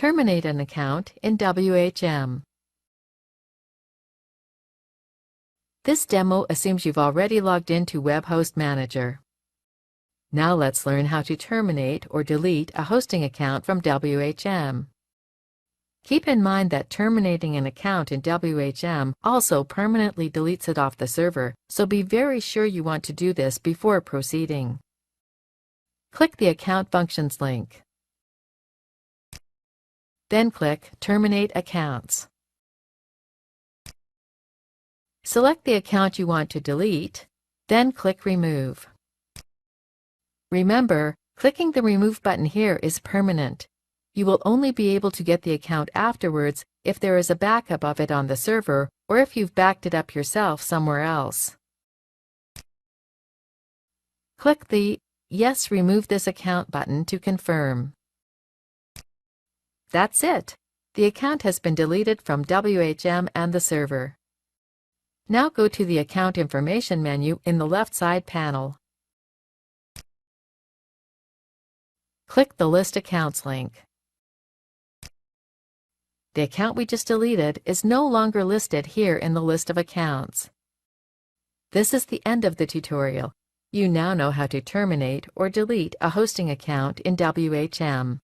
Terminate an account in WHM. This demo assumes you've already logged into Web Host Manager. Now let's learn how to terminate or delete a hosting account from WHM. Keep in mind that terminating an account in WHM also permanently deletes it off the server, so be very sure you want to do this before proceeding. Click the Account Functions link. Then click Terminate Accounts. Select the account you want to delete, then click Remove. Remember, clicking the Remove button here is permanent. You will only be able to get the account afterwards if there is a backup of it on the server or if you've backed it up yourself somewhere else. Click the Yes, Remove this account button to confirm. That's it. The account has been deleted from WHM and the server. Now go to the Account Information menu in the left side panel. Click the List Accounts link. The account we just deleted is no longer listed here in the list of accounts. This is the end of the tutorial. You now know how to terminate or delete a hosting account in WHM.